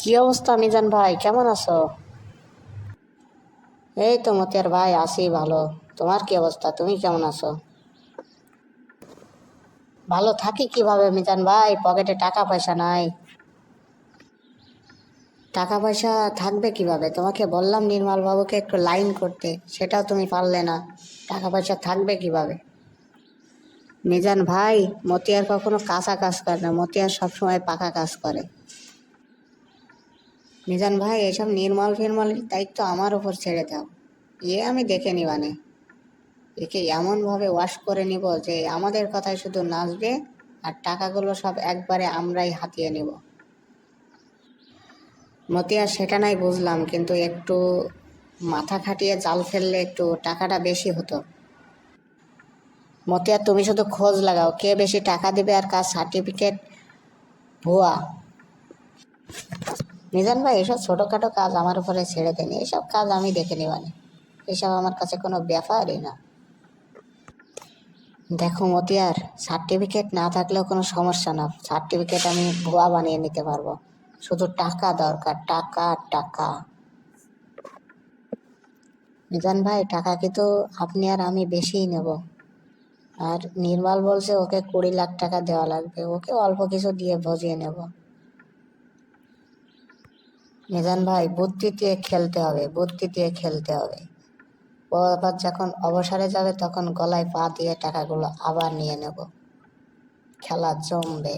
কি অবস্থা মিজান ভাই, কেমন আছো? এই তো মতিয়ার ভাই, আছি ভালো। তোমার কি অবস্থা, তুমি কেমন আছো? ভালো থাকি কিভাবে মিজান ভাই, পকেটে টাকা পয়সা নাই। টাকা পয়সা থাকবে কিভাবে? তোমাকে বললাম নির্মল বাবুকে একটু লাইন করতে, সেটাও তুমি পারলে না। টাকা পয়সা থাকবে কিভাবে? মিজান ভাই, মতিয়ার কখনো কাঁচা কাজ করে না, মতিয়ার সবসময় পাকা কাজ করে। মিজান ভাই, এসব নির্মল ফিরমলের দায়িত্ব আমার উপর ছেড়ে দাও। আমি দেখে নিবানে। একে এমনভাবে ওয়াশ করে নিব যে আমাদের কথায় শুধু নাচবে, আর টাকাগুলো সব একবারে আমরাই হাতিয়ে নেব। মতিয়া, সেটা নাই বুঝলাম, কিন্তু একটু মাথা খাটিয়ে জাল ফেললে একটু টাকাটা বেশি হতো। মতিয়া, তুমি শুধু খোঁজ লাগাও কে বেশি টাকা দিবে আর কার সার্টিফিকেট ভুয়া। মিজান ভাই, এসব ছোটোখাটো কাজ আমার উপরে ছেড়ে দেন, এসব কাজ আমি দেখে নিবানি। এসব আমার কাছে কোনো ব্যাপারই না। দেখো মতিয়ার, সার্টিফিকেট না থাকলেও কোনো সমস্যা না, সার্টিফিকেট আমি ভুয়া বানিয়ে নিতে পারবো। শুধু টাকা দরকার, টাকা টাকা। মিজান ভাই, টাকা কিন্তু আপনি আর আমি বেশিই নেব। আর নির্মল বলছে ওকে 20 লাখ টাকা দেওয়া লাগবে, ওকে অল্প কিছু দিয়ে ভজিয়ে নেব। মিজান ভাই, বুদ্ধি দিয়ে খেলতে হবে, বুদ্ধি দিয়ে খেলতে হবে। ও আবার যখন অবসরে যাবে তখন গলায় পা দিয়ে টাকাগুলো আবার নিয়ে নেব। খেলা জমবে।